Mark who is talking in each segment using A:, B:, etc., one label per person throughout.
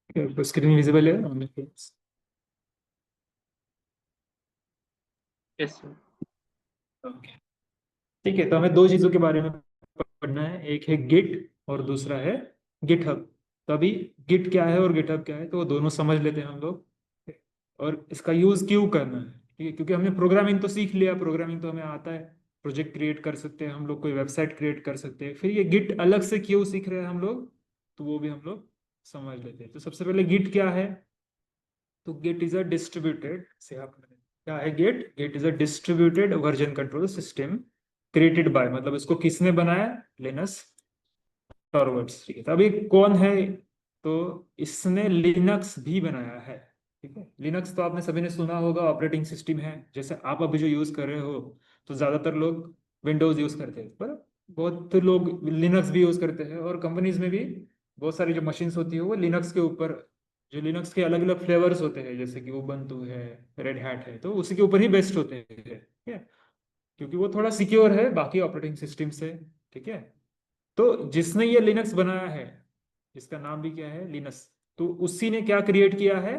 A: Screen visible है on the.
B: Yes sir.
A: Okay. ठीक है, तो हमें दो चीजों के बारे में पढ़ना है, एक है गिट और दूसरा है गिटहब। तो अभी गिट क्या है और गिटहब क्या है तो वो दोनों समझ लेते हैं हम लोग। और इसका यूज क्यों करना है, ठीक है, क्योंकि हमने प्रोग्रामिंग तो सीख लिया, प्रोग्रामिंग तो हमें आता है। प्रोजेक्ट क्रिएट कर सकते हैं हम लोग, कोई वेबसाइट क्रिएट कर सकते हैं। फिर ये गिट अलग से क्यों सीख रहे हैं हम लोग, तो वो भी हम लोग समझ लेते हैं। तो सबसे पहले गिट क्या है। तो गिट इज अ डिस्ट्रीब्यूटेड से आप, क्या है Git? Git is a distributed version control system created by, मतलब इसको किसने बनाया? Linux Torvalds. ठीक है, तो अभी कौन है? तो इसने लिनक्स भी बनाया है। ठीक है, लिनक्स तो आपने सभी ने सुना होगा, ऑपरेटिंग सिस्टम है। जैसे आप अभी जो यूज कर रहे हो, तो ज्यादातर लोग विंडोज यूज करते हैं, पर बहुत लोग लिनक्स भी यूज करते हैं। और कंपनीज में भी बहुत सारी जो मशीन्स होती है वो लिनक्स के ऊपर, जो लिनक्स के अलग अलग फ्लेवर्स होते हैं, जैसे कि उबंटू है, रेड हैट है, तो उसी के ऊपर ही बेस्ड होते हैं। ठीक है, क्योंकि वो थोड़ा सिक्योर है बाकी ऑपरेटिंग सिस्टम से। ठीक है, तो जिसने ये लिनक्स बनाया है, जिसका नाम भी क्या है? लिनक्स। तो उसी ने क्या क्रिएट किया है?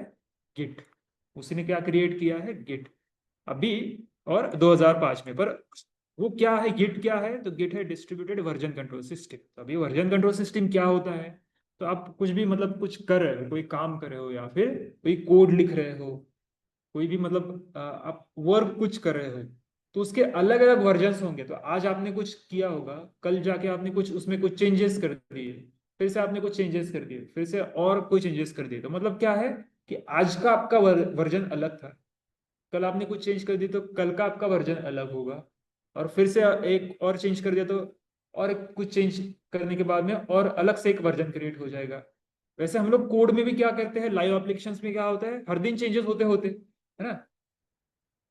A: गिट। उसी ने क्या क्रिएट किया है? गिट। अभी और 2005 में। पर वो क्या है, गिट क्या है? तो गिट है डिस्ट्रीब्यूटेड वर्जन कंट्रोल सिस्टम। तो अभी वर्जन कंट्रोल सिस्टम क्या होता है? तो आप कुछ भी मतलब कुछ कर रहे हो, कोई काम कर रहे हो या फिर कोई कोड लिख रहे हो, कोई भी मतलब आप वर्क कुछ कर रहे हो, तो उसके अलग अलग वर्जन्स होंगे। तो आज आपने कुछ किया होगा, कल जाके आपने कुछ उसमें कुछ चेंजेस कर दिए, फिर से आपने कुछ चेंजेस कर दिए, फिर से और कोई चेंजेस कर दिए। तो मतलब क्या है कि आज का आपका वर्जन अलग था, कल आपने कुछ चेंज कर दी तो कल का आपका वर्जन अलग होगा। और फिर से एक और चेंज कर दिया तो और कुछ चेंज करने के बाद में और अलग से एक वर्जन क्रिएट हो जाएगा। वैसे हम लोग कोड में भी क्या करते हैं, लाइव एप्लीकेशंस में क्या होता है, हर दिन चेंजेस होते होते, है ना?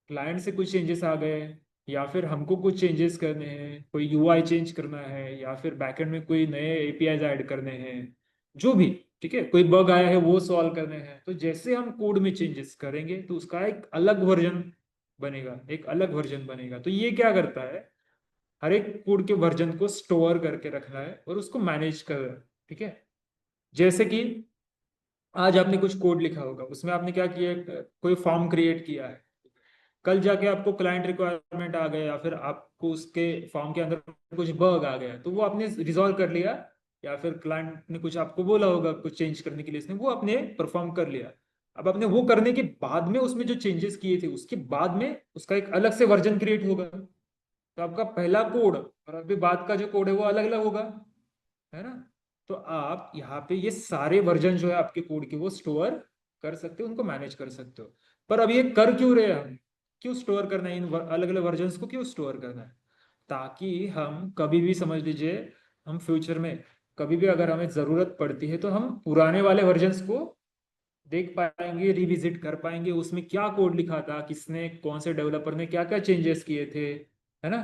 A: क्लाइंट से कुछ चेंजेस आ गए, या फिर हमको कुछ चेंजेस करने हैं, कोई यूआई चेंज करना है, या फिर बैकएंड में कोई नए एपीआईज ऐड करने हैं, जो भी। ठीक है, कोई बग आया है वो सॉल्व करने हैं। तो जैसे हम कोड में चेंजेस करेंगे तो उसका एक अलग वर्जन बनेगा, एक अलग वर्जन बनेगा। तो ये क्या करता है, हर एक कोड के वर्जन को स्टोर करके रखना है और उसको मैनेज कर रहा है। ठीक है, जैसे कि आज आपने कुछ कोड लिखा होगा, उसमें आपने क्या किया, कोई फॉर्म क्रिएट किया है, कल जाके आपको क्लाइंट रिक्वायरमेंट आ गया, या फिर आपको उसके फॉर्म के अंदर कुछ बग आ गया, तो वो आपने रिजॉल्व कर लिया, या फिर क्लाइंट ने कुछ आपको बोला होगा कुछ चेंज करने के लिए, इसने वो आपने परफॉर्म कर लिया। अब आपने वो करने के बाद में उसमें जो चेंजेस किए थे, उसके बाद में उसका एक अलग से वर्जन क्रिएट होगा। तो आपका पहला कोड और अभी बाद का जो कोड है वो अलग अलग होगा, है ना? तो आप यहाँ पे ये सारे वर्जन जो है आपके कोड के वो स्टोर कर सकते हो, उनको मैनेज कर सकते हो। पर अब ये कर क्यों रहे हैं हम, क्यों स्टोर करना है इन अलग अलग वर्जन्स को, क्यों स्टोर करना है? ताकि हम कभी भी, समझ लीजिए, हम फ्यूचर में कभी भी अगर हमें जरूरत पड़ती है तो हम पुराने वाले वर्जन्स को देख पाएंगे, रिविजिट कर पाएंगे, उसमें क्या कोड लिखा था, किसने, कौन से डेवलपर ने क्या क्या चेंजेस किए थे, है ना?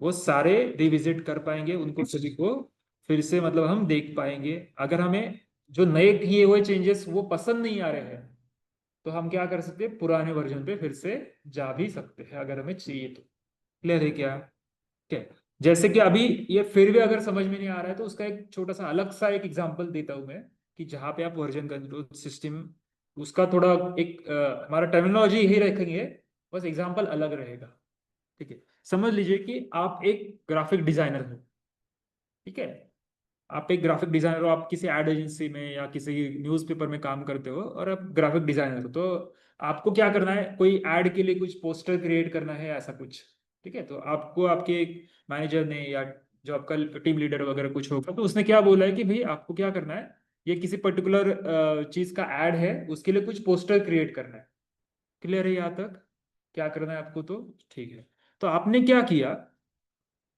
A: वो सारे रिविजिट कर पाएंगे, उनको सभी को फिर से मतलब हम देख पाएंगे। अगर हमें जो नए किए हुए चेंजेस वो पसंद नहीं आ रहे हैं, तो हम क्या कर सकते हैं, पुराने वर्जन पे फिर से जा भी सकते हैं अगर हमें चाहिए तो। क्लियर है क्या? क्या? जैसे कि अभी ये फिर भी अगर समझ में नहीं आ रहा है तो उसका एक छोटा सा अलग सा एक एग्जांपल देता हूं मैं, कि जहां पे आप वर्जन कंट्रोल सिस्टम, उसका थोड़ा एक हमारा टर्मिनोलॉजी यही रखेंगे, बस एग्जांपल अलग रहेगा। ठीक है, समझ लीजिए कि आप एक ग्राफिक डिजाइनर हो। ठीक है, आप एक ग्राफिक डिजाइनर हो, आप किसी एड एजेंसी में या किसी न्यूज़पेपर में काम करते हो और आप ग्राफिक डिजाइनर हो। तो आपको क्या करना है, कोई एड के लिए कुछ पोस्टर क्रिएट करना है, ऐसा कुछ। ठीक है, तो आपको आपके मैनेजर ने या जो आपका टीम लीडर वगैरह कुछ होगा, तो उसने क्या बोला है कि भाई आपको क्या करना है, ये किसी पर्टिकुलर चीज का एड है, उसके लिए कुछ पोस्टर क्रिएट करना है। क्लियर है यहाँ तक? क्या करना है आपको? तो ठीक है, तो आपने क्या किया,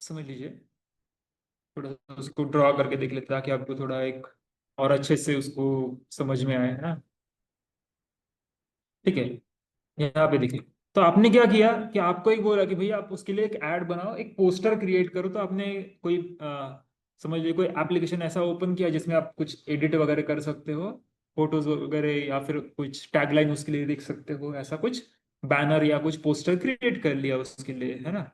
A: समझ लीजिए, थोड़ा सा उसको ड्रॉ करके देख लेते ताकि आपको थोड़ा एक और अच्छे से उसको समझ में आए, है ना? ठीक है, यहाँ पे देखिए। तो आपने क्या किया कि आपको एक बोला कि भैया आप उसके लिए एक ऐड बनाओ, एक पोस्टर क्रिएट करो। तो आपने कोई समझ लीजिए कोई एप्लीकेशन ऐसा ओपन किया जिसमें आप कुछ एडिट वगैरह कर सकते हो, फोटोज वगैरह, या फिर कुछ टैगलाइन उसके लिए लिख सकते हो, ऐसा कुछ बैनर या कुछ पोस्टर क्रिएट कर लिया उसके लिए, है ना?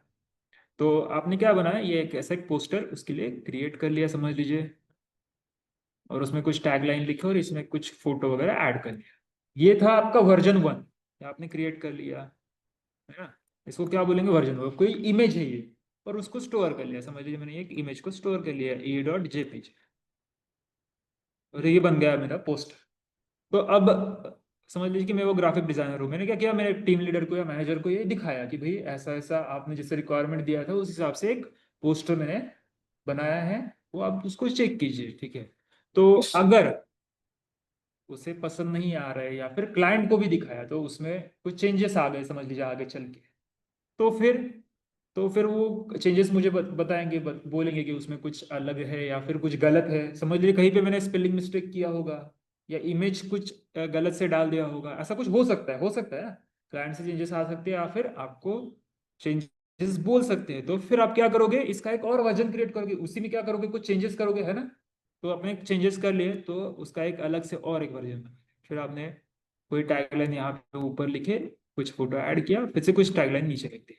A: तो आपने क्या बनाया, ये एक ऐसा एक पोस्टर उसके लिए क्रिएट कर लिया, समझ लीजिए। और उसमें कुछ टैगलाइन लिखे और इसमें कुछ फोटो वगैरह ऐड कर लिया। ये था आपका वर्जन 1, आपने क्रिएट कर लिया, है ना। इसको क्या बोलेंगे, वर्जन 1। कोई इमेज है ये, और उसको स्टोर कर लिया, समझ लीजिए मैंने एक इमेज को स्टोर कर लिया e.jpg, और ये बन गया मेरा पोस्टर। तो अब समझ लीजिए कि मैं वो ग्राफिक डिजाइनर हूँ, मैंने क्या किया, मैंने टीम लीडर को या मैनेजर को ये दिखाया कि भाई ऐसा ऐसा आपने जैसे रिक्वायरमेंट दिया था उस हिसाब से एक पोस्टर मैंने बनाया है, वो आप उसको चेक कीजिए, ठीक है। तो अगर उसे पसंद नहीं आ रहा है या फिर क्लाइंट को भी दिखाया तो उसमें कुछ चेंजेस आ गए, समझ लीजिए आगे चल के, तो फिर वो चेंजेस मुझे बताएंगे, बोलेंगे कि उसमें कुछ अलग है या फिर कुछ गलत है। समझ लीजिए कहीं पे मैंने स्पेलिंग मिस्टेक किया होगा या इमेज कुछ गलत से डाल दिया होगा, ऐसा कुछ हो सकता है, ना। क्लाइंट से चेंजेस आ सकते हैं या फिर आपको चेंजेस बोल सकते हैं, तो फिर आप क्या करोगे, इसका एक और वर्जन क्रिएट करोगे, उसी में क्या करोगे, कुछ चेंजेस करोगे, है ना। तो आपने चेंजेस कर लिए तो उसका एक अलग से और एक वर्जन, फिर आपने कोई टैगलाइन यहाँ पे ऊपर लिखे, कुछ फोटो ऐड किया, फिर से कुछ टैगलाइन नीचे लिख दी।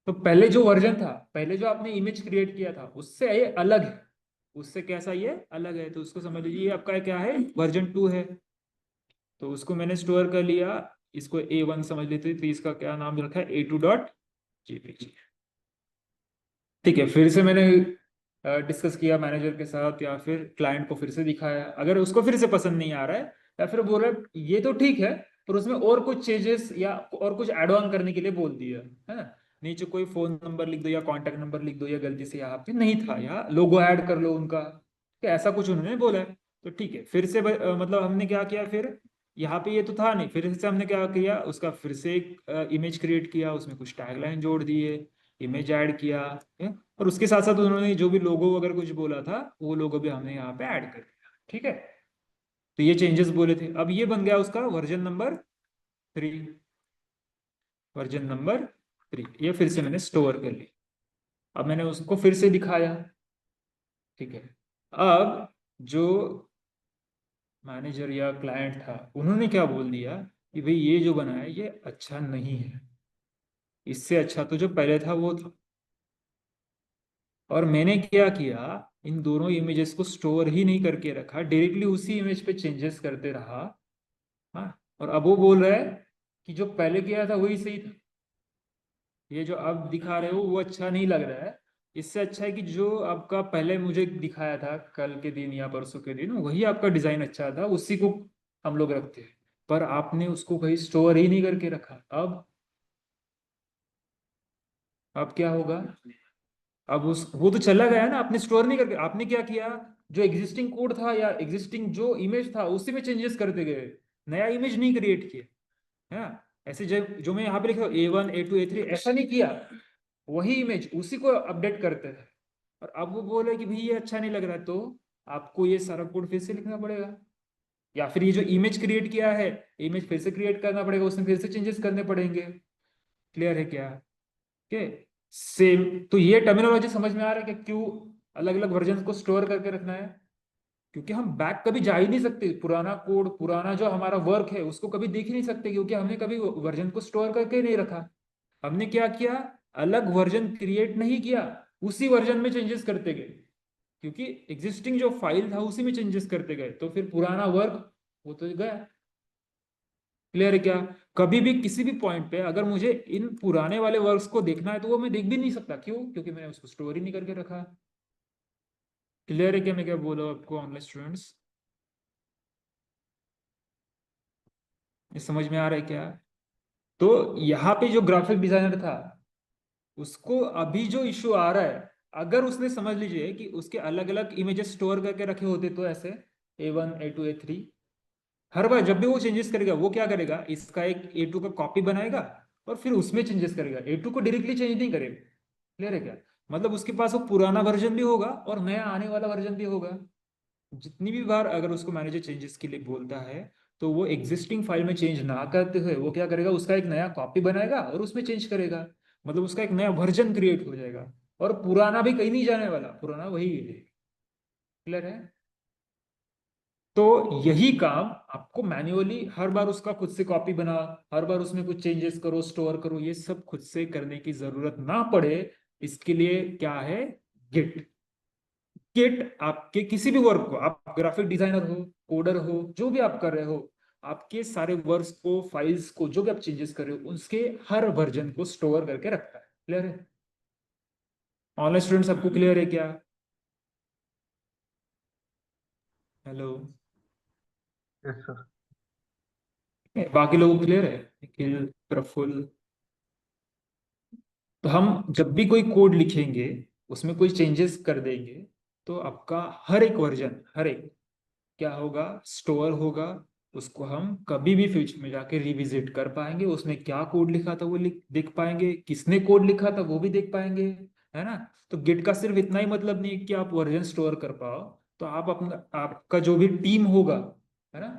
A: तो पहले जो वर्जन था, पहले जो आपने इमेज क्रिएट किया था उससे ये अलग है, उससे कैसा ये अलग है, तो उसको समझ लीजिए ये आपका क्या है, वर्जन 2 है। तो उसको मैंने स्टोर कर लिया, इसको A1 समझ लेते हैं, तो इसका क्या नाम रखा है, A2.jpg। ठीक है, फिर से मैंने डिस्कस किया मैनेजर के साथ या फिर क्लाइंट को फिर से दिखाया, अगर उसको फिर से पसंद नहीं आ रहा है या फिर बोल रहा है ये तो ठीक है पर उसमें और कुछ चेंजेस या और कुछ एड ऑन करने के लिए बोल दिया, है ना। नीचे कोई फोन नंबर लिख दो या कॉन्टेक्ट नंबर लिख दो, या गलती से यहाँ पे नहीं था, या लोगो ऐड कर लो उनका, तो ऐसा कुछ उन्होंने बोला है। तो ठीक है, फिर से मतलब हमने क्या किया, फिर यहाँ पे ये तो था नहीं, फिर से हमने क्या किया, उसका फिर से एक इमेज क्रिएट किया, उसमें कुछ टैगलाइन जोड़ दिए, इमेज ऐड किया, और उसके साथ साथ उन्होंने जो भी लोगो अगर कुछ बोला था वो लोगो भी हमने यहाँ पे ऐड कर दिया, ठीक है। तो ये चेंजेस बोले थे, अब ये बन गया उसका वर्जन नंबर 3। वर्जन नंबर 3 ये फिर से मैंने स्टोर कर लिया, अब मैंने उसको फिर से दिखाया, ठीक है। अब जो मैनेजर या क्लाइंट था उन्होंने क्या बोल दिया कि भाई ये जो बना है ये अच्छा नहीं है, इससे अच्छा तो जो पहले था वो था। और मैंने क्या किया, इन दोनों इमेजेस को स्टोर ही नहीं करके रखा, डायरेक्टली उसी इमेज पे चेंजेस करते रहा। हाँ, और अब वो बोल रहा है कि जो पहले किया था वही सही था, ये जो अब दिखा रहे हो वो अच्छा नहीं लग रहा है, इससे अच्छा है कि जो आपका पहले मुझे दिखाया था कल के दिन या परसों के दिन वही आपका डिजाइन अच्छा था, उसी को हम लोग रखते हैं। पर आपने उसको कहीं स्टोर ही नहीं करके रखा, अब क्या होगा, अब उस वो तो चला गया ना, आपने स्टोर नहीं करके, आपने क्या किया, जो एग्जिस्टिंग कोड था या एग्जिस्टिंग जो इमेज था उसी में चेंजेस करते गए, नया इमेज नहीं क्रिएट किया, है ना। ऐसे जो मैं यहाँ पे लिखा A1 A2 A3 ऐसा नहीं किया, वही इमेज उसी को अपडेट करते थे। और अब वो बोले कि भाई ये अच्छा नहीं लग रहा है, तो आपको ये सारा कोड फिर से लिखना पड़ेगा, या फिर ये जो इमेज क्रिएट किया है इमेज फिर से क्रिएट करना पड़ेगा, उसमें फिर से चेंजेस करने पड़ेंगे। क्लियर है क्या, के सेम। तो ये टर्मिनोलॉजी समझ में आ रहा है कि क्यों अलग अलग वर्जन को स्टोर करके रखना है, क्योंकि हम बैक कभी जा ही नहीं सकते, पुराना कोड पुराना जो हमारा वर्क है उसको कभी देख ही नहीं सकते, क्योंकि हमने कभी वर्जन को स्टोर करके नहीं रखा। हमने क्या किया, अलग वर्जन क्रिएट नहीं किया, उसी वर्जन में चेंजेस करते गए, क्योंकि एग्जिस्टिंग जो फाइल था उसी में चेंजेस करते गए, तो फिर पुराना वर्क वो तो गया। क्लियर है क्या। कभी भी किसी भी पॉइंट पे अगर मुझे इन पुराने वाले वर्क्स को देखना है तो वो मैं देख भी नहीं सकता, क्यों, क्योंकि मैंने उसको स्टोर ही नहीं करके रखा। क्लियर है क्या, मैं क्या बोल रहा हूँ आपको ऑनलाइन स्टूडेंट्स, ये समझ में आ रहा है क्या। तो यहाँ पे जो ग्राफिक डिजाइनर था उसको अभी जो इशू आ रहा है, अगर उसने समझ लीजिए कि उसके अलग अलग इमेजेस स्टोर करके रखे होते, तो ऐसे A1 A2 A3, हर बार जब भी वो चेंजेस करेगा वो क्या करेगा, इसका एक A2 का कॉपी बनाएगा और फिर उसमें चेंजेस करेगा, A2 को डायरेक्टली चेंज नहीं करेगा। क्लियर है क्या, मतलब उसके पास वो पुराना वर्जन भी होगा और नया आने वाला वर्जन भी होगा। जितनी भी बार अगर उसको मैनेजर चेंजेस के लिए बोलता है तो वो एग्जिस्टिंग फाइल में चेंज ना करते हुए वो क्या करेगा, उसका एक नया कॉपी बनाएगा और उसमें चेंज करेगा, मतलब उसका एक नया वर्जन क्रिएट हो जाएगा, और पुराना भी कहीं नहीं जाने वाला, पुराना वही है। क्लियर है। तो यही काम आपको मैन्युअली हर बार उसका खुद से कॉपी बना, हर बार उसमें कुछ चेंजेस करो स्टोर करो, ये सब खुद से करने की जरूरत ना पड़े, इसके लिए क्या है, गिट। गिट आपके किसी भी वर्क को, आप ग्राफिक डिजाइनर हो, कोडर हो, जो भी आप कर रहे हो, आपके सारे वर्क्स को, फाइल्स को, जो भी आप चेंजेस कर रहे हो, उसके हर वर्जन को स्टोर करके रखता है। क्लियर है? ऑनलाइन स्टूडेंट्स सबको क्लियर है क्या? हेलो?
B: Yes sir.
A: बाकी लोगों को क्लियर है? निखिल, प्रफुल्ल? तो हम जब भी कोई कोड लिखेंगे, उसमें कोई चेंजेस कर देंगे, तो आपका हर एक वर्जन, हर एक क्या होगा, स्टोर होगा। उसको हम कभी भी फ्यूचर में जाके रिविजिट कर पाएंगे, उसने क्या कोड लिखा था वो देख पाएंगे, किसने कोड लिखा था वो भी देख पाएंगे, है ना? तो गिट का सिर्फ इतना ही मतलब नहीं है कि आप वर्जन स्टोर कर पाओ, तो आप अपना, आपका जो भी टीम होगा, है ना,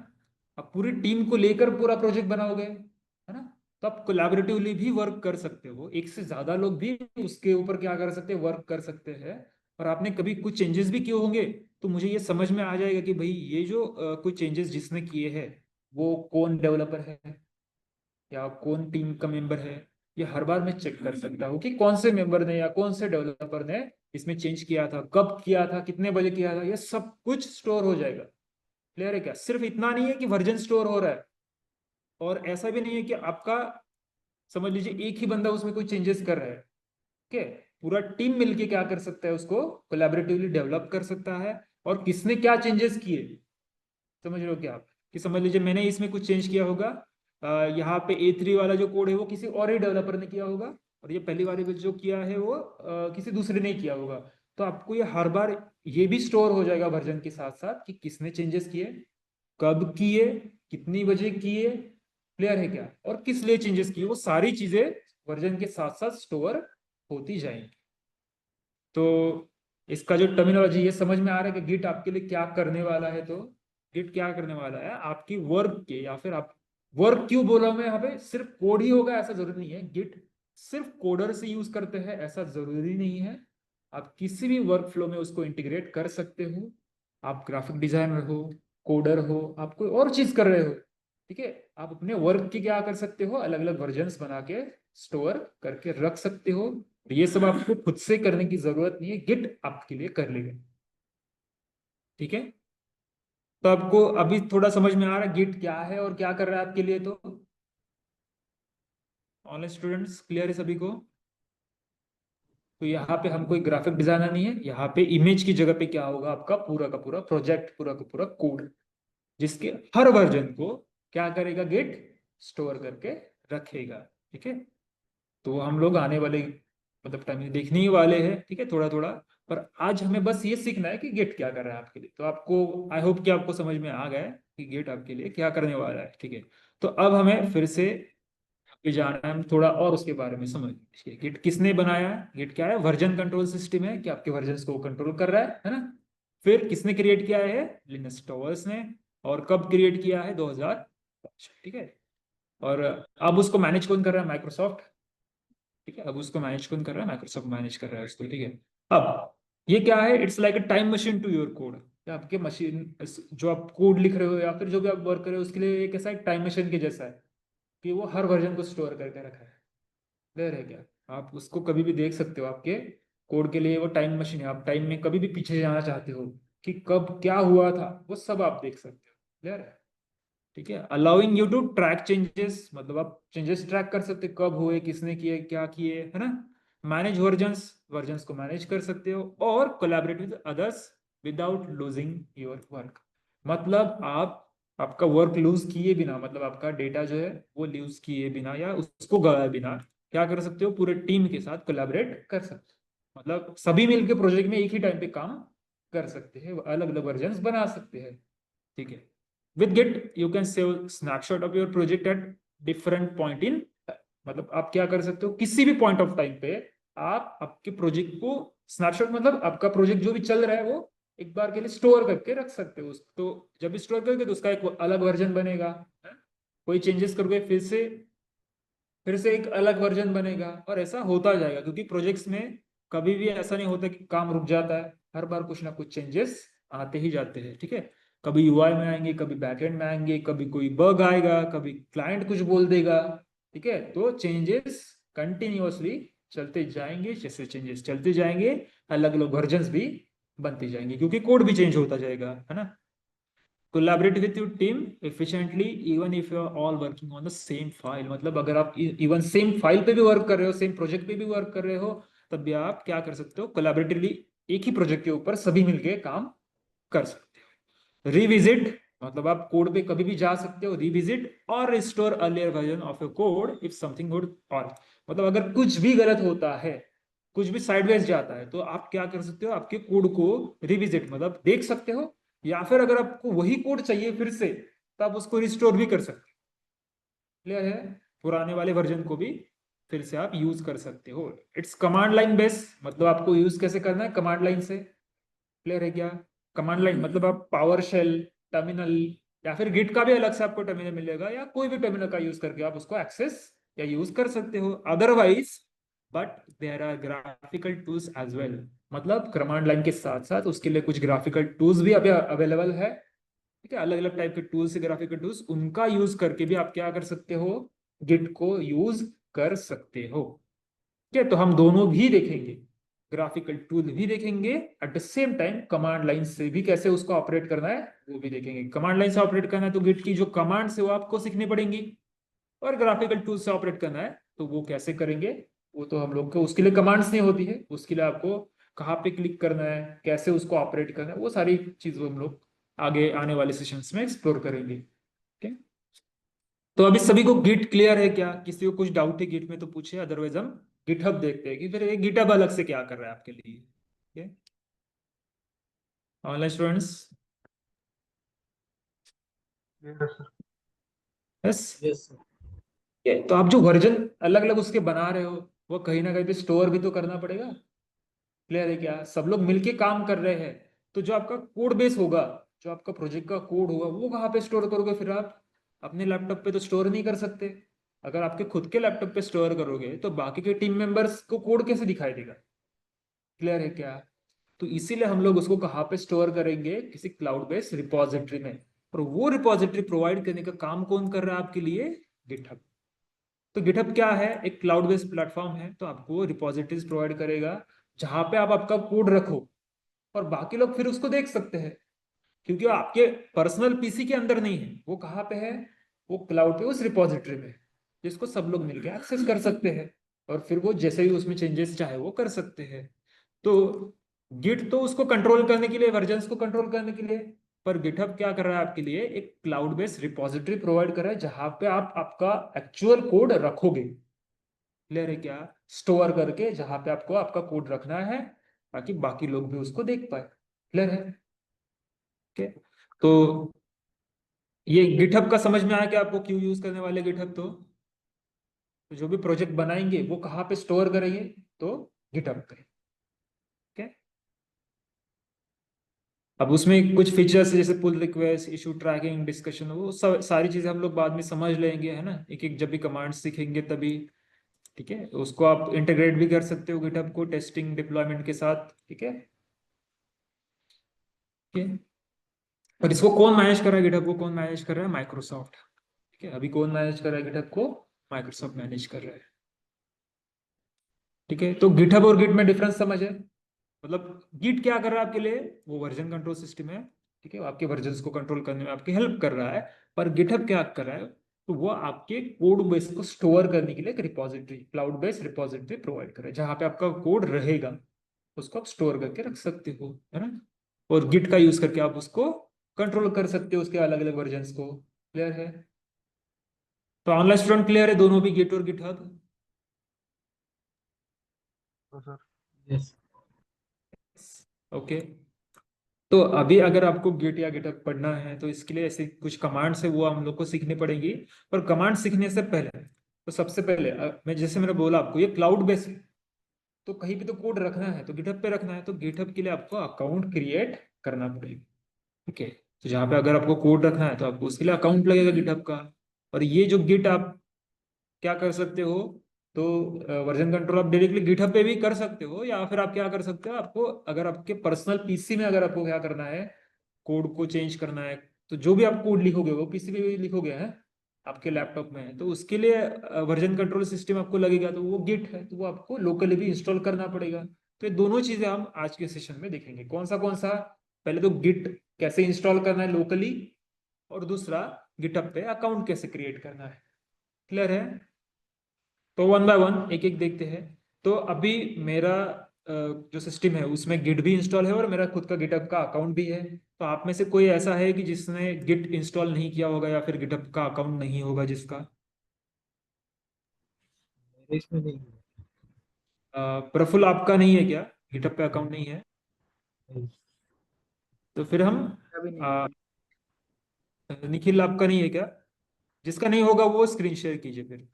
A: आप पूरी टीम को लेकर पूरा प्रोजेक्ट बनाओगे, है ना? तो आप कोलैबोरेटिवली भी वर्क कर सकते हो, एक से ज्यादा लोग भी उसके ऊपर क्या कर सकते हैं, वर्क कर सकते हैं। और आपने कभी कुछ चेंजेस भी किए होंगे, तो मुझे ये समझ में आ जाएगा कि भाई ये जो कुछ चेंजेस जिसने किए हैं, वो कौन डेवलपर है या कौन टीम का मेंबर है। ये हर बार मैं चेक कर सकता हूँ कि कौन से मेंबर ने या कौन से डेवलपर ने इसमें चेंज किया था, कब किया था, कितने बजे किया था, ये सब कुछ स्टोर हो जाएगा। क्लियर है क्या? सिर्फ इतना नहीं है कि वर्जन स्टोर हो रहा है, और ऐसा भी नहीं है कि आपका, समझ लीजिए एक ही बंदा उसमें कोई चेंजेस कर रहा है, ठीक है, पूरा टीम मिलके क्या कर सकता है, उसको कोलैबोरेटिवली डेवलप कर सकता है। और किसने क्या चेंजेस किए, समझ रहे हो क्या आप? कि समझ लीजिए मैंने इसमें कुछ चेंज किया होगा, यहाँ पे A3 वाला जो कोड है वो किसी और ही डेवलपर ने किया होगा, और ये पहली बार जो किया है वो किसी दूसरे ने किया होगा। तो आपको ये हर बार ये भी स्टोर हो जाएगा वर्जन के साथ साथ, कि किसने चेंजेस किए, कब किए, कितनी बजे किए। क्लियर है क्या? और किस लिए चेंजेस किए, वो सारी चीजें वर्जन के साथ साथ स्टोर होती जाएंगी। तो इसका जो टर्मिनोलॉजी, ये समझ में आ रहा है कि गिट आपके लिए क्या करने वाला है? तो गिट क्या करने वाला है आपकी वर्क के, या फिर आप, वर्क क्यों बोला मैं यहाँ पे, सिर्फ कोड ही होगा ऐसा जरूरी नहीं है, गिट सिर्फ कोडर से यूज करते हैं ऐसा जरूरी नहीं है। आप किसी भी वर्क फ्लो में उसको इंटीग्रेट कर सकते हो। आप ग्राफिक डिजाइनर हो, कोडर हो, आप कोई और चीज कर रहे हो, ठीक है, आप अपने वर्क की क्या कर सकते हो, अलग अलग वर्जन्स बना के स्टोर करके रख सकते हो। ये सब आपको खुद से करने की जरूरत नहीं है, गिट आपके लिए कर लेगा। ठीक है? तो आपको अभी थोड़ा समझ में आ रहा है गिट क्या है और क्या कर रहा है आपके लिए? तो ऑनलाइन स्टूडेंट्स क्लियर है सभी को? तो यहाँ पे हम कोई ग्राफिक डिजाइनर नहीं है, यहाँ पे इमेज की जगह पे क्या होगा, आपका पूरा का पूरा प्रोजेक्ट, पूरा का पूरा कोड, जिसके हर वर्जन को क्या करेगा, गिट स्टोर करके रखेगा। ठीक है? तो हम लोग आने वाले मतलब टाइम में देखने ही वाले हैं, ठीक है, थोड़ा थोड़ा। पर आज हमें बस ये सीखना है कि गेट क्या कर रहा है आपके लिए। तो आपको, आई होप कि आपको समझ में आ गया है कि गेट आपके लिए क्या करने वाला है। ठीक है? तो अब हमें फिर से आगे जाना है, हम थोड़ा और उसके बारे में समझ। ठीक है, गेट किसने बनाया है? गेट क्या है? वर्जन कंट्रोल सिस्टम है कि आपके वर्जन को कंट्रोल कर रहा है ना? फिर किसने क्रिएट किया है? लिनस टॉवर्स ने। और कब क्रिएट किया है? 2005। ठीक है? और अब उसको मैनेज कौन कर रहा है? माइक्रोसॉफ्ट। ठीक है, अब उसको मैनेज कौन कर रहा है? माइक्रोसॉफ्ट मैनेज कर रहा है उसको। ठीक है? अब ये क्या है? It's like a time machine to your code. आपके मशीन, जो आप कोड लिख रहे हो या फिर जो भी आप वर्क कर रहे हो, उसके लिए एक ऐसा एक टाइम मशीन के जैसा है कि वो हर वर्जन को स्टोर करके रखा है। क्लियर है क्या? आप उसको कभी भी देख सकते हो, आपके कोड के लिए वो टाइम मशीन है। आप टाइम में कभी भी पीछे जाना चाहते हो कि कब क्या हुआ था, वो सब आप देख सकते हो। क्लियर है? ठीक है? Allowing you to track changes, मतलब आप चेंजेस ट्रैक कर सकते हो, कब हुए, किसने किए, क्या किए, है ना? मैनेज वर्जन्स, वर्जन्स को मैनेज कर सकते हो, और collaborate with others without losing your work. मतलब आप आपका वर्क लूज किए बिना, मतलब आपका डेटा जो है वो लूज किए बिना या उसको गवाए बिना क्या कर सकते हो, पूरे टीम के साथ कोलैबोरेट कर सकते हो। मतलब सभी मिलके प्रोजेक्ट में एक ही टाइम पे काम कर सकते हैं, अलग अलग वर्जन्स बना सकते हैं। ठीक है? with git you can save snapshot of your project at different point in, मतलब आप क्या कर सकते हो, किसी भी पॉइंट ऑफ टाइम पे आप आपके प्रोजेक्ट को स्नैपशॉट, मतलब आपका प्रोजेक्ट जो भी चल रहा है वो एक बार के लिए स्टोर करके रख सकते हो। तो जब स्टोर करोगे तो उसका एक अलग वर्जन बनेगा, है? कोई चेंजेस करोगे फिर से एक अलग वर्जन बनेगा, और ऐसा होता जाएगा, क्योंकि प्रोजेक्ट्स में कभी भी ऐसा नहीं होता कि काम रुक जाता है, हर बार कुछ ना कुछ चेंजेस आते ही जाते हैं। ठीक है? कभी यूआई में आएंगे, कभी बैकएंड में आएंगे, कभी कोई बग आएगा, कभी क्लाइंट कुछ बोल देगा। ठीक है? तो चेंजेस कंटिन्यूअसली चलते जाएंगे, जैसे चेंजेस चलते जाएंगे अलग अलग वर्जन्स भी बनती जाएंगी, क्योंकि कोड भी चेंज होता जाएगा, है ना। Collaborate with your team efficiently even if you are all working on the same file, मतलब अगर आप इवन सेम फाइल पे भी वर्क कर रहे हो, सेम प्रोजेक्ट पे भी वर्क कर रहे हो, तब भी आप क्या कर सकते हो, कोलैबोरेटिवली एक ही प्रोजेक्ट के ऊपर सभी मिलके काम कर सकते हो। रिविजिट, मतलब आप कोड पे कभी भी जा सकते हो, रिविजिट और restore earlier version of your code if something good और, मतलब अगर कुछ भी गलत होता है, कुछ भी साइडवेज जाता है, तो आप क्या कर सकते हो, आपके कोड को रिविजिट मतलब देख सकते हो, या फिर अगर आपको वही कोड चाहिए फिर से, तो आप उसको रिस्टोर भी कर सकते हो। क्लियर है, पुराने वाले वर्जन को भी फिर से आप यूज कर सकते हो। इट्स कमांड लाइन बेस, मतलब आपको यूज कैसे करना है, कमांड लाइन से। क्लियर है क्या, कमांड लाइन मतलब आप पावर शेल, टर्मिनल, या फिर गिट का भी अलग से आपको टर्मिनल मिलेगा, या कोई भी टर्मिनल का यूज करके आप उसको एक्सेस या यूज कर सकते हो otherwise. But there are graphical tools as well, मतलब कमांड लाइन के साथ साथ उसके लिए कुछ ग्राफिकल टूल्स भी अभी अवेलेबल है। ठीक है, अलग अलग टाइप के टूल्स, ग्राफिकल टूल्स, उनका यूज करके भी आप क्या कर सकते हो, गिट को यूज कर सकते हो। ठीक है, तो हम दोनों भी देखेंगे, ग्राफिकल टूल भी देखेंगे, at the same time command line से भी कैसे उसको ऑपरेट करना है वो भी देखेंगे। कमांड लाइन से ऑपरेट करना है तो गिट की जो कमांड है वो आपको सीखनी पड़ेंगी, और ग्राफिकल टूल से ऑपरेट करना है तो वो कैसे करेंगे, वो तो हम लोग को उसके लिए कमांड्स नहीं होती है, उसके लिए आपको कहाँ पे क्लिक करना है, कैसे उसको ऑपरेट करना है, वो सारी चीजें हम लोग आगे आने वाले सेशंस में एक्सप्लोर करेंगे। ठीक है, तो अभी सभी को गिट क्लियर है क्या, किसी को कुछ डाउट है गिट में तो पूछे, अदरवाइज हम गिटहब देखते हैं कि फिर ये गिटहब अलग से क्या कर रहा है आपके लिए। ठीक है, online students.
B: Yes sir.
A: Yes,
C: yes sir.
A: तो आप जो वर्जन अलग अलग उसके बना रहे हो, वो कहीं ना कहीं पे स्टोर भी तो करना पड़ेगा। क्लियर है क्या, सब लोग मिलके काम कर रहे हैं, तो जो आपका कोड बेस होगा, जो आपका प्रोजेक्ट का कोड होगा, वो कहाँ पे स्टोर करोगे फिर आप, अपने लैपटॉप पे तो स्टोर नहीं कर सकते। अगर आपके खुद के लैपटॉप पे स्टोर करोगे तो बाकी के टीम मेंबर्स को कोड कैसे दिखाई देगा। क्लियर है क्या, तो इसीलिए हम लोग उसको कहाँ पे स्टोर करेंगे, किसी क्लाउड बेस्ड रिपोजिटरी में। और वो रिपोजिटरी प्रोवाइड करने का काम कौन कर रहा है आपके लिए, गिटहब। तो गिटहब क्या है, एक क्लाउड बेस्ड प्लेटफॉर्म है, तो आपको रिपोजिटरीज प्रोवाइड करेगा जहां पे आप आपका कोड रखो, और बाकी लोग फिर उसको देख सकते हैं, क्योंकि वो आपके पर्सनल पीसी के अंदर नहीं है, वो कहाँ पे है, वो क्लाउड पे उस रिपोजिटरी में, जिसको सब लोग मिलकर एक्सेस कर सकते हैं, और फिर वो जैसे भी उसमें चेंजेस चाहे वो कर सकते हैं। तो गिट तो उसको कंट्रोल करने के लिए, वर्जन्स को कंट्रोल करने के लिए, पर गिटहब क्या कर रहा है आपके लिए, एक क्लाउड बेस्ड रिपोजिटरी प्रोवाइड कर रहा है जहां पे आप आपका एक्चुअल कोड रखोगे। क्लियर है क्या, स्टोर करके जहां पे आपको आपका कोड रखना है, ताकि बाकी लोग भी उसको देख पाए। क्लियर है, ठीक है। तो ये गिटहब का समझ में आया कि आपको क्यों यूज करने वाले गिटहब, तो जो भी प्रोजेक्ट बनाएंगे वो कहाँ पे स्टोर करेंगे, तो गिटहब पे। ठीक है, अब उसमें कुछ फीचर्स जैसे pull request, issue tracking, discussion, वो सब सारी चीजें हम लोग बाद में समझ लेंगे, है ना, एक एक जब भी कमांड सीखेंगे तभी। ठीक है, उसको आप इंटीग्रेट भी कर सकते हो गिटहब को टेस्टिंग डिप्लॉयमेंट के साथ। ठीक है, ठीक है। और इसको कौन मैनेज कर रहा है, गिटहब को कौन मैनेज कर रहा है, माइक्रोसॉफ्ट। ठीक है, अभी कौन मैनेज कर रहा है गिटहब को, माइक्रोसॉफ्ट मैनेज कर रहा है। ठीक है, तो गिटहब और गिट में डिफरेंस समझ है, मतलब गिट क्या कर रहा है आपके लिए, वो वर्जन कंट्रोल सिस्टम है। ठीक है, वो आपके वर्जन्स को कंट्रोल करने में आपकी हेल्प कर रहा है। पर गिटहब क्या कर रहा है, तो वो आपके कोड बेस को स्टोर करने के लिए एक repository, cloud based repository provide कर रहा है, जहां पे आपका कोड रहेगा, उसको आप स्टोर करके रख सकते हो, है ना। और गिट का यूज करके आप उसको कंट्रोल कर सकते हो, उसके अलग अलग वर्जन्स को। क्लियर है, तो ऑनलाइन स्टूडेंट क्लियर है दोनों भी, गिट और गिटहब।
B: तो सर।
C: यस।
A: ओके, तो अभी अगर आपको गिट या गिटहब पढ़ना है तो इसके लिए ऐसे कुछ कमांड्स है वो हम लोग को सीखनी पड़ेगी। और कमांड सीखने से पहले, तो सबसे पहले मैं जैसे मैंने बोला आपको, ये क्लाउड बेस्ड है, तो कहीं भी तो कोड रखना है तो गिटहब पे रखना है, तो गिटहब के लिए आपको अकाउंट क्रिएट करना पड़ेगा। ठीक है, तो जहाँ पे अगर आपको कोड रखना है तो आपको उसके लिए अकाउंट लगेगा गिटहब का। और ये जो गिट आप क्या कर सकते हो, तो वर्जन कंट्रोल आप डायरेक्टली गिटहब पे भी कर सकते हो, या फिर आप क्या कर सकते हो, आपको अगर आपके पर्सनल पीसी में अगर आपको क्या करना है, कोड को चेंज करना है, तो जो भी आप कोड लिखोगे वो पीसी पे भी लिखोगे हैं, आपके लैपटॉप में है, तो उसके लिए वर्जन कंट्रोल सिस्टम आपको लगेगा, तो वो गिट है, तो वो आपको लोकली भी इंस्टॉल करना पड़ेगा। तो ये दोनों चीजें हम आज के सेशन में देखेंगे। कौन सा, पहले तो गिट कैसे इंस्टॉल करना है लोकली, और दूसरा गिटहब पे अकाउंट कैसे क्रिएट करना है। क्लियर है? तो वन बाय वन एक एक देखते हैं। तो अभी मेरा जो सिस्टम है उसमें गिट भी इंस्टॉल है और मेरा खुद का गिटहब का अकाउंट भी है। तो आप में से कोई ऐसा है कि जिसने गिट इंस्टॉल नहीं किया होगा या फिर गिटहब का अकाउंट नहीं होगा जिसका?
B: मेरे इसमें नहीं है।
A: प्रफुल्ल, आपका नहीं है क्या? गिटहब पे अकाउंट नहीं है?
B: नहीं,
A: तो फिर हम
B: मेरा भी नहीं
A: अ,
B: है।
A: निखिल, आपका नहीं है क्या? जिसका नहीं होगा वो स्क्रीन शेयर कीजिए फिर।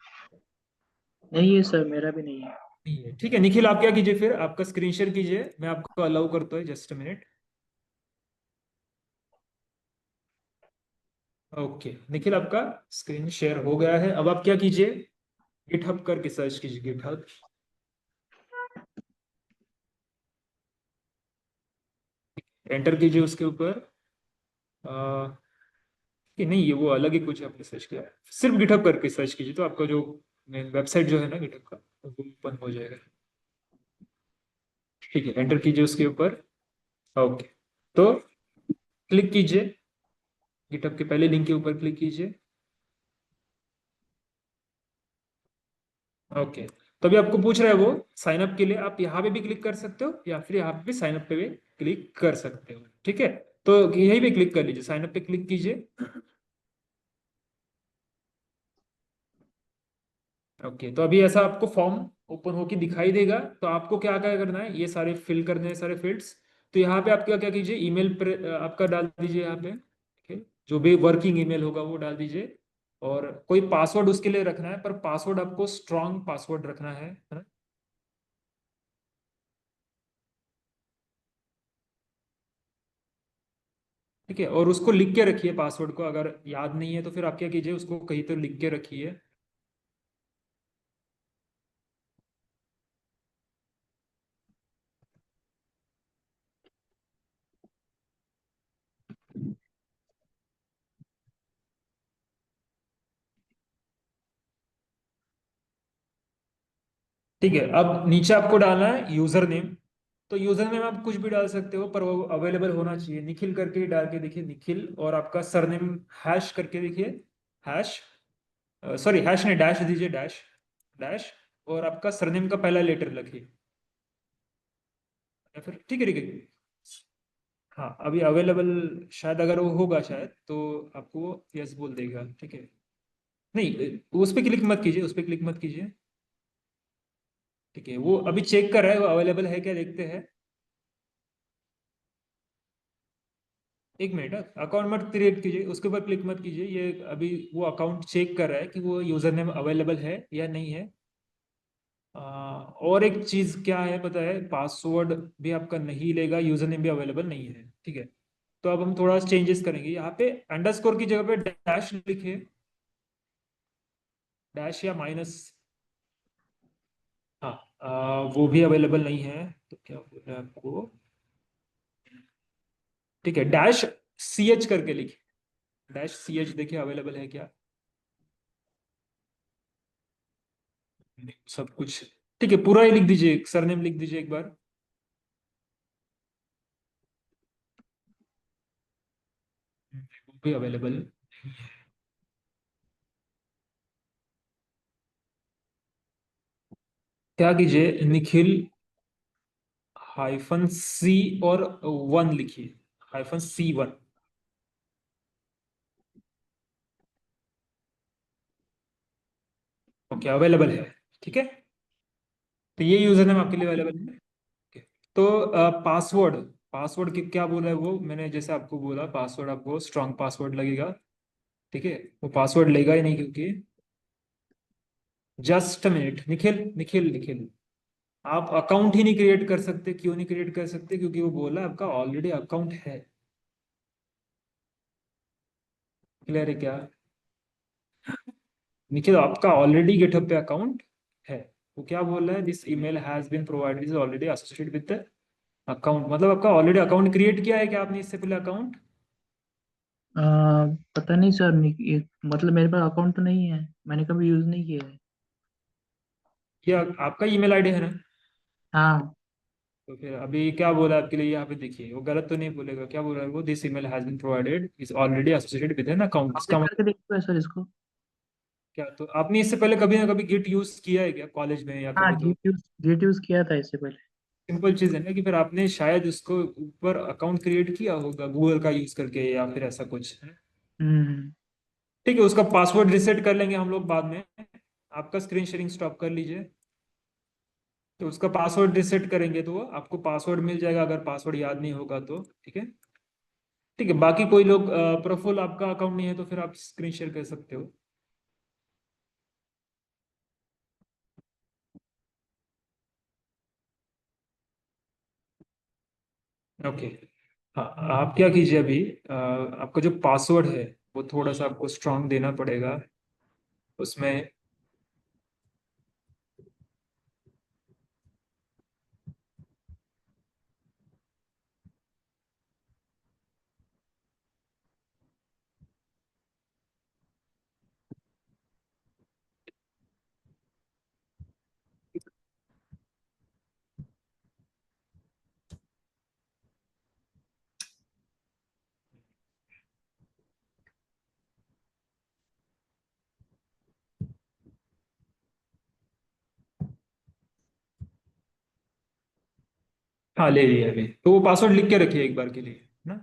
B: नहीं है सर, मेरा भी नहीं है।
A: नहीं है, ठीक है। निखिल, आप क्या कीजिए, फिर आपका स्क्रीन शेयर कीजिए, मैं आपको अलाउ करता हूँ, जस्ट मिनट। ओके निखिल, आपका स्क्रीन शेयर हो गया है। अब आप क्या कीजिए, गिटहब करके सर्च कीजिए, गिटहब। एंटर कीजिए उसके ऊपर। कि नहीं, ये वो अलग ही कुछ आपने सर्च किया है। सिर्फ गिटहब करके सर्च कीजिए, तो आपका जो वेबसाइट जो है ना गिटहब का, वो ओपन हो जाएगा। ठीक है, एंटर कीजिए उसके ऊपर। ओके, तो क्लिक कीजिए, गिटहब के पहले लिंक के ऊपर क्लिक कीजिए। ओके, तो अभी आपको पूछ रहा है वो साइन अप के लिए, आप यहाँ पे भी क्लिक कर सकते हो या फिर यहाँ पे भी साइन अप पे भी क्लिक कर सकते हो। ठीक है, तो यही पे क्लिक कर लीजिए, साइन अप पे क्लिक कीजिए। ओके, तो अभी ऐसा आपको फॉर्म ओपन होके दिखाई देगा। तो आपको क्या क्या करना है, ये सारे फिल करने हैं, सारे फील्ड्स। तो यहाँ पे आप क्या क्या कीजिए, ईमेल पर आपका डाल दीजिए यहाँ पे। ठीक है, जो भी वर्किंग ईमेल होगा वो डाल दीजिए। और कोई पासवर्ड उसके लिए रखना है, पर पासवर्ड आपको स्ट्रॉन्ग पासवर्ड रखना है ना? ठीक है, और उसको लिख के रखिए पासवर्ड को, अगर याद नहीं है तो फिर आप क्या कीजिए, उसको कहीं तो लिख के रखिए। ठीक है, अब नीचे आपको डालना है यूजर नेम। तो यूजर नेम आप कुछ भी डाल सकते हो, पर वो अवेलेबल होना चाहिए। निखिल करके ही डाल के देखिए, निखिल, और आपका सरनेम हैश करके देखिए, हैश, सॉरी हैश नहीं, डैश दीजिए, डैश, डैश, और आपका सरनेम का पहला लेटर लिखिए, या फिर ठीक है, ठीक है। हाँ, अभी अवेलेबल शायद, अगर वो होगा शायद तो आपको यस बोल देगा। ठीक है, नहीं, उस पर क्लिक मत कीजिए, उस पर क्लिक मत कीजिए। ठीक है, वो अभी चेक कर रहा है वो अवेलेबल है क्या, देखते हैं। एक मिनट, अकाउंट मत क्रिएट कीजिए, उसके ऊपर क्लिक मत कीजिए। ये अभी वो अकाउंट चेक कर रहा है कि वो यूजर नेम अवेलेबल है या नहीं है। और एक चीज क्या है पता है, पासवर्ड भी आपका नहीं लेगा, यूजर नेम भी अवेलेबल नहीं है। ठीक है, तो अब हम थोड़ा चेंजेस करेंगे। यहाँ पे अंडरस्कोर की जगह पे डैश लिखे, डैश या माइनस। हाँ, वो भी अवेलेबल नहीं है, तो क्या बोल रहा है आपको। ठीक है, डैश सी एच करके लिखिए, डैश सी एच, देखिए अवेलेबल है क्या। सब कुछ ठीक है, पूरा ही लिख दीजिए, सरनेम लिख दीजिए एक बार। वो भी अवेलेबल। क्या कीजिए, निखिल हाइफन सी और वन लिखिए, हाइफन सी वन। ओके, अवेलेबल है। ठीक है, तो ये यूजर नेम आपके लिए अवेलेबल है। Okay. तो पासवर्ड, पासवर्ड क्या बोला है वो, मैंने जैसे आपको बोला, पासवर्ड आपको स्ट्रॉन्ग पासवर्ड लगेगा। ठीक है, वो पासवर्ड लेगा ही नहीं, क्योंकि जस्ट मिनट, निखिल, निखिल, निखिल, आप अकाउंट ही नहीं क्रिएट कर सकते। क्यों नहीं क्रिएट कर सकते? क्योंकि वो बोला आपका ऑलरेडी अकाउंट है। क्लियर है क्या? निखिल, आपका ऑलरेडी गिटहब पे अकाउंट है। वो क्या बोल रहा है, this email has been provided is already associated with account, मतलब आपका ऑलरेडी अकाउंट क्रिएट किया है क्या आपने इससे पहले अकाउंट?
B: आ, पता नहीं सर, मतलब मेरे पास अकाउंट तो नहीं है, मैंने कभी यूज नहीं किया है।
A: या आपका ईमेल आईडी है ना?
B: हाँ।
A: तो फिर अभी क्या बोला आपके लिए, यहाँ पे देखिए वो गलत तो नहीं बोलेगा, क्या बोल रहा है वो, this email has been provided is already associated with an account, इसका
B: अपडेट
A: मतलब
B: करके देखो सर इसको।
A: क्या? तो आपने इससे पहले कभी ना कभी गिट यूज किया है क्या कॉलेज में या
B: हाँ,
A: कभी तो?
B: गेट यूज किया था इससे पहले।
A: सिंपल चीज है ना कि फिर आपने शायद उसको ऊपर अकाउंट क्रिएट किया होगा गूगल का यूज करके या फिर ऐसा कुछ है।
B: हम्म।
A: ठीक है, उसका पासवर्ड रिसेट कर लेंगे हम लोग बाद में। आपका स्क्रीन शेयरिंग स्टॉप कर लीजिए। तो उसका पासवर्ड रिसेट करेंगे तो आपको पासवर्ड मिल जाएगा, अगर पासवर्ड याद नहीं होगा तो। ठीक है। ठीक है, बाकी कोई लोग प्रफुल्ल आपका अकाउंट नहीं है तो फिर आप स्क्रीन शेयर कर सकते हो। ओके। हाँ, आप क्या कीजिए अभी, आपका जो पासवर्ड है वो थोड़ा सा आपको स्ट्रांग देना पड़ेगा उसमें। हाँ, ले लिया अभी, तो वो पासवर्ड लिख के रखिए एक बार के लिए ना।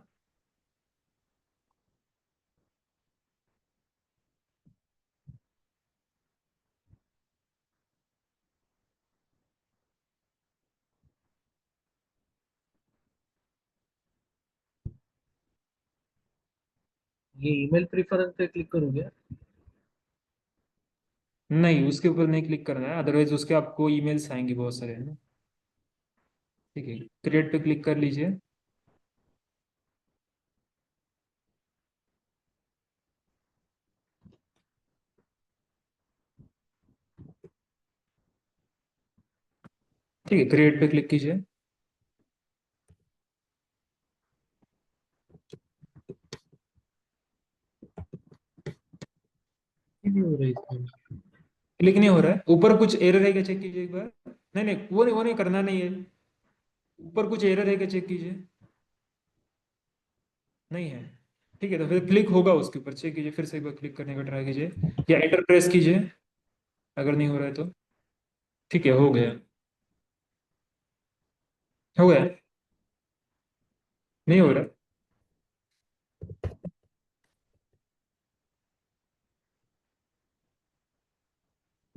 B: ये ईमेल प्रेफरेंस पे क्लिक करोगे?
A: नहीं, उसके ऊपर नहीं क्लिक करना है, अदरवाइज उसके आपको ईमेल्स आएंगे बहुत सारे, है ना। ठीक है, क्रिएट पे क्लिक कर लीजिए। ठीक है, क्रिएट पे क्लिक कीजिए।
B: ये नहीं हो रहा है इसमें।
A: क्लिक नहीं हो रहा है, ऊपर कुछ एरर है क्या चेक कीजिए एक बार। नहीं नहीं, वो नहीं करना नहीं है। ऊपर कुछ एरर है क्या चेक कीजिए। नहीं है। ठीक है, तो फिर क्लिक होगा उसके ऊपर, चेक कीजिए, फिर से एक बार क्लिक करने का ट्राई कीजिए, या एंटर प्रेस कीजिए अगर नहीं हो रहा है तो। ठीक है, हो गया। हो गया। नहीं हो रहा।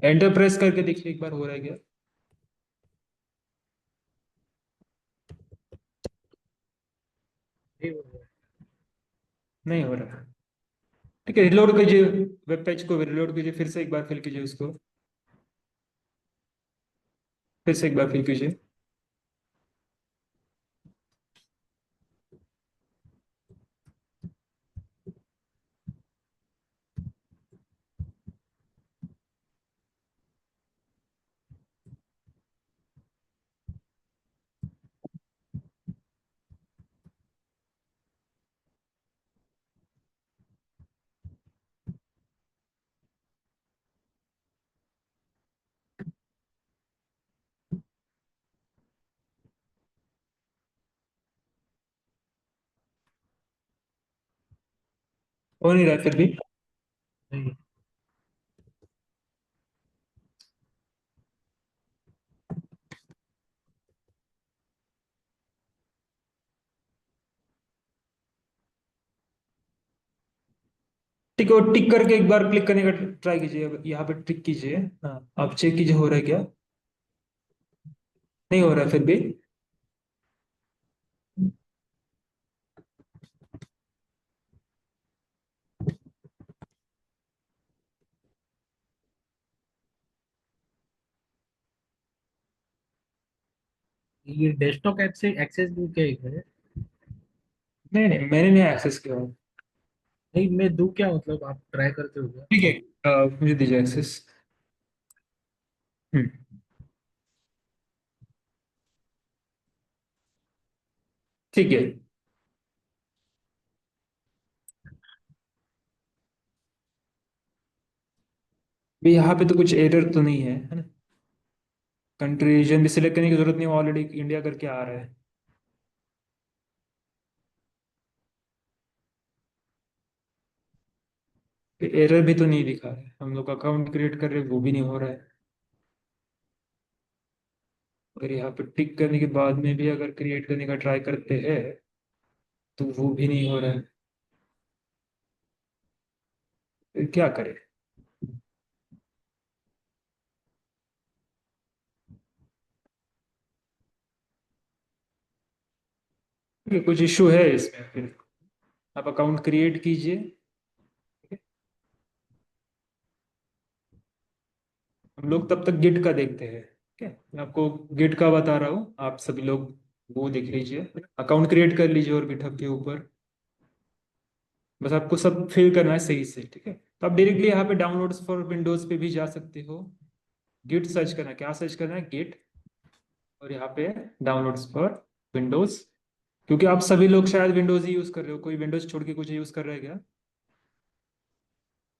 A: एंटर प्रेस करके देखिए एक बार हो रहा है क्या।
B: नहीं हो रहा है।
A: नहीं हो रहा। ठीक है, रिलोड कीजिए। वेब पेज को रिलोड कीजिए, फिर से एक बार फिल कीजिए उसको। फिर से एक बार फिल कीजिए। हो नहीं रहा है फिर भी।
B: नहीं।
A: ठीक है, वो टिक करके एक बार क्लिक करने का ट्राई कीजिए, अब यहाँ पे टिक कीजिए। हाँ, आप चेक कीजिए हो रहा है क्या। नहीं हो रहा है फिर भी।
B: ये डेस्कटॉप ऐप से एक्सेस भी क्या है?
A: नहीं नहीं, मैंने नहीं एक्सेस किया हुआ।
B: नहीं, मैं दूं क्या, मतलब आप ट्राई करते हो क्या?
A: ठीक है, मुझे दीजिए एक्सेस। हम्म। ठीक है। भी यहाँ पे तो कुछ एरर तो नहीं है, है ना। कंट्री रीजन भी सिलेक्ट करने की जरूरत नहीं, ऑलरेडी इंडिया करके आ रहा है। एरर भी तो नहीं दिखा रहा है, हम लोग अकाउंट क्रिएट कर रहे हैं वो भी नहीं हो रहा है। अगर यहाँ पे टिक करने के बाद में भी अगर क्रिएट करने का ट्राई करते हैं तो वो भी नहीं हो रहा है। फिर क्या करें? ये कुछ इशू है इसमें, फिर आप अकाउंट क्रिएट कीजिए। ठीक है? हम लोग तब तक गिट का देखते हैं। ठीक है, मैं आपको गिट का बता रहा हूँ, आप सभी लोग वो देख लीजिए। अकाउंट क्रिएट कर लीजिए और गिटहब के ऊपर बस आपको सब फिल करना है सही से। ठीक है, तो आप डायरेक्टली यहाँ पे डाउनलोड्स फॉर विंडोज पे भी जा सकते हो। गिट सर्च करना है, क्या सर्च करना है? गिट, और यहाँ पे डाउनलोड्स फॉर विंडोज। क्योंकि आप सभी लोग शायद विंडोज ही यूज कर रहे हो, कोई विंडोज छोड़ के कुछ यूज कर रहा है क्या?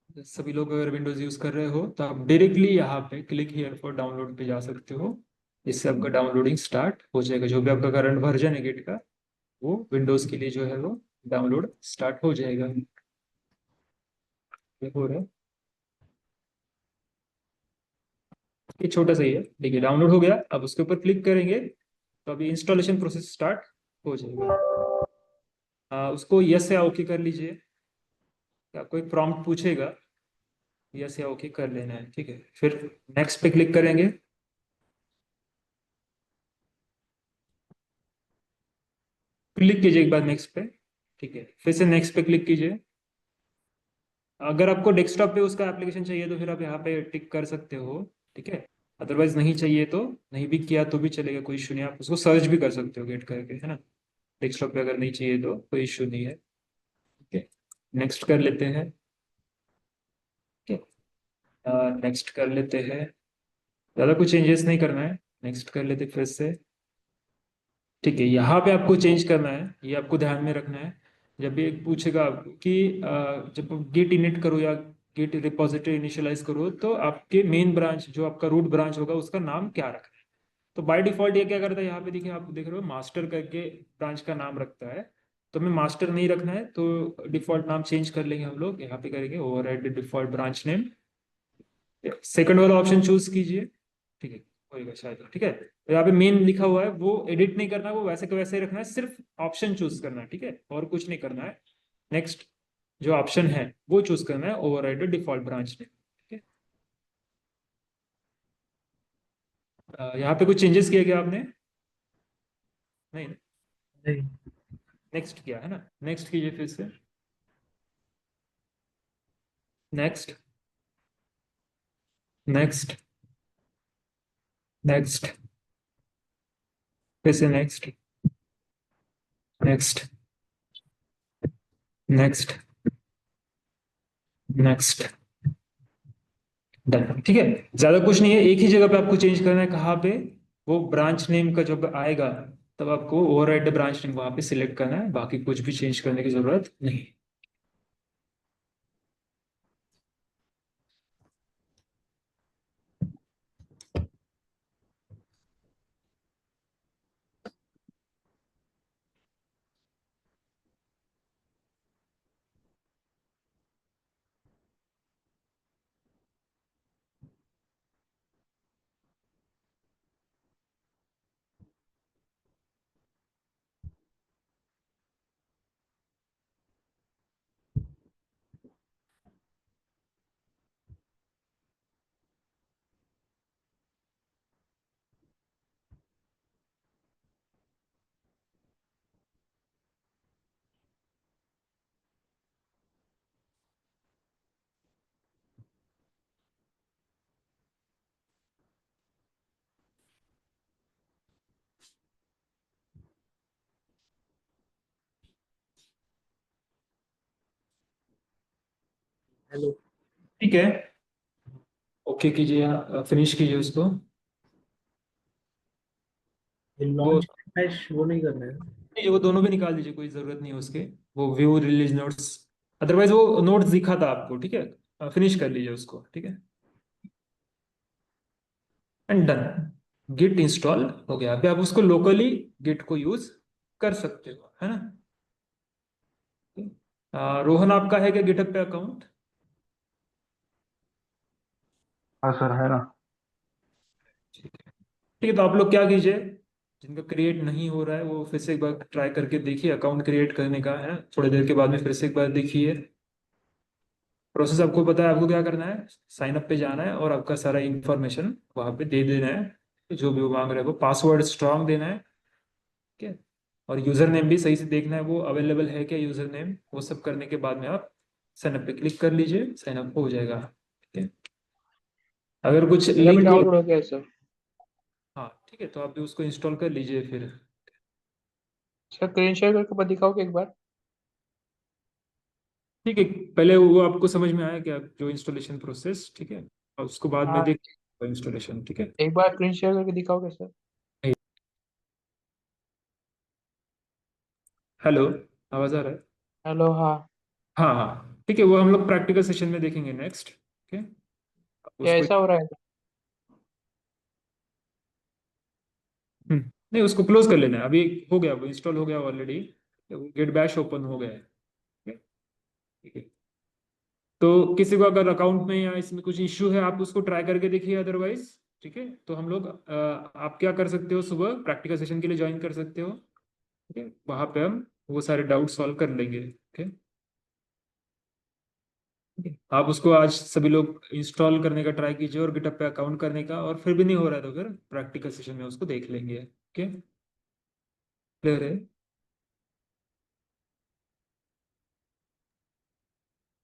A: सभी लोग अगर विंडोज यूज कर रहे हो तो आप डायरेक्टली यहाँ पे क्लिक हियर फॉर डाउनलोड पे जा सकते हो। इससे आपका डाउनलोडिंग स्टार्ट हो जाएगा, जो भी आपका करंट वर्जन है गिट का वो विंडोज के लिए जो है वो डाउनलोड स्टार्ट हो जाएगा। ये हो रहा है, ये छोटा सा ही है। देखिए डाउनलोड हो गया, अब उसके ऊपर क्लिक करेंगे तो अभी इंस्टॉलेशन प्रोसेस स्टार्ट हो जाएगा। उसको यस या ओके कर लीजिए, आपको एक प्रॉम्प्ट पूछेगा, यस या ओके कर लेना है। ठीक है, फिर नेक्स्ट पे क्लिक करेंगे। क्लिक कीजिए एक बार नेक्स्ट पे। ठीक है, फिर से नेक्स्ट पे क्लिक कीजिए। अगर आपको डेस्कटॉप पे उसका एप्लीकेशन चाहिए तो फिर आप यहाँ पे टिक कर सकते हो। ठीक है, अदरवाइज नहीं चाहिए तो नहीं भी किया तो भी चलेगा, कोई इशू नहीं, आप उसको सर्च भी कर सकते हो गेट करके, है ना। डेस्कटॉप पे अगर नहीं चाहिए तो कोई इशू नहीं है। ठीक है, नेक्स्ट कर लेते हैं। ठीक है, नेक्स्ट कर लेते हैं, ज़्यादा कुछ चेंजेस नहीं करना है। नेक्स्ट कर लेते फिर से। ठीक है, यहाँ पे आपको चेंज करना है, ये आपको ध्यान में रखना है। जब भी एक पूछेगा आपको कि जब गेट इनिट करो या गेट रिपोजिटरी इनिशियलाइज करो तो आपके मेन ब्रांच जो आपका रूट ब्रांच होगा उसका नाम क्या रखना है। तो बाय डिफॉल्ट ये क्या करता है, यहाँ पे देखिए आप देख रहे हो मास्टर करके ब्रांच का नाम रखता है। तो हमें मास्टर नहीं रखना है तो डिफॉल्ट नाम चेंज कर लेंगे हम लोग, यहाँ पे करेंगे override default branch name. Second वाला ऑप्शन चूज कीजिए। ठीक है, होएगा शायद। ठीक है, तो यहाँ पे मेन लिखा हुआ है वो एडिट नहीं करना है, वो वैसे के वैसे ही रखना है, सिर्फ ऑप्शन चूज करना है। ठीक है, और कुछ नहीं करना है। नेक्स्ट जो ऑप्शन है वो चूज करना है, ओवरराइड डिफॉल्ट ब्रांच नेम। ठीक है, यहाँ पे कुछ चेंजेस किया गया आपने? नहीं,
B: नहीं।
A: नेक्स्ट किया है ना, नेक्स्ट कीजिए फिर से। नेक्स्ट, नेक्स्ट, नेक्स्ट, फिर से next, next, next, next, done. ठीक है, ज्यादा कुछ नहीं है, एक ही जगह पे आपको चेंज करना है, कहाँ पे? वो ब्रांच नेम का जब आएगा तब आपको ओवरराइड ब्रांच नेम वहां पे सिलेक्ट करना है, बाकी कुछ भी चेंज करने की जरूरत नहीं।
B: हेलो।
A: ठीक है, ओके कीजिए या फिनिश कीजिए उसको।
B: ये
A: वो
B: लॉन्च फ्लैश वो नहीं करना है?
A: वो दोनों भी निकाल दीजिए, कोई जरूरत नहीं है उसके। वो व्यू रिलीज नोट्स, अदरवाइज वो नोट्स दिखा था आपको। ठीक है, फिनिश कर लीजिए उसको। ठीक है, एंड डन। गिट इंस्टॉल हो गया। अभी आप उसको लोकली गिट को यूज कर सकते हो, है ना। रोहन, आपका है क्या गिटहब पे अकाउंट?
C: हाँ सर, है ना।
A: ठीक है। ठीक है, तो आप लोग क्या कीजिए, जिनका क्रिएट नहीं हो रहा है वो फिर से एक बार ट्राई करके देखिए, अकाउंट क्रिएट करने का है, थोड़ी देर के बाद में फिर से एक बार देखिए। प्रोसेस आपको पता है, आपको क्या करना है, साइन अप पे जाना है और आपका सारा इंफॉर्मेशन वहां पे दे देना है, जो भी वो मांग रहे हो, पासवर्ड स्ट्रांग देना है, ठीक है। और यूजर नेम भी सही से देखना है, वो अवेलेबल है क्या यूजर नेम, वो सब करने के बाद में आप साइन अप पे क्लिक कर लीजिए, साइन अप हो जाएगा, ठीक है। अगर कुछ
B: मेरा भी
A: लिंक,
B: डाउनलोड हो गया है सर।
A: हाँ ठीक है, तो आप भी उसको इंस्टॉल कर लीजिए फिर।
B: सर स्क्रीन शेयर करके बस दिखाओगे एक बार?
A: ठीक है, पहले वो आपको समझ में आया क्या, जो इंस्टॉलेशन प्रोसेस, ठीक है, और उसको बाद में
B: हाँ,
A: देख इंस्टॉलेशन, ठीक है।
B: एक बार स्क्रीन शेयर करके दिखाओगे सर?
A: हेलो, आवाज आ रहा है?
B: हेलो, हाँ।
A: हाँ हाँ ठीक है, वो हम लोग प्रैक्टिकल सेशन में देखेंगे नेक्स्ट, ठीक है।
B: क्या
A: उसको,
B: ऐसा हो रहा है?
A: नहीं उसको क्लोज कर लेना है, अभी हो गया, वो इंस्टॉल हो गया ऑलरेडी, गेट बैश ओपन हो गया है, ठीक है। ठीक है। तो किसी को अगर अकाउंट में या इसमें कुछ इश्यू है, आप उसको ट्राई करके देखिए, अदरवाइज ठीक है, तो हम लोग आप क्या कर सकते हो, सुबह प्रैक्टिकल सेशन के लिए ज्वाइन कर सकते हो, ठीक है, वहां पे हम वो सारे डाउट सॉल्व कर लेंगे, ठीक है। ठीक है। आप उसको आज सभी लोग इंस्टॉल करने का ट्राई कीजिए और गिटहब पे अकाउंट करने का, और फिर भी नहीं हो रहा है तो फिर प्रैक्टिकल सेशन में उसको देख लेंगे, ठीक है। क्लियर है?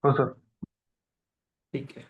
C: तो सर
A: ठीक है।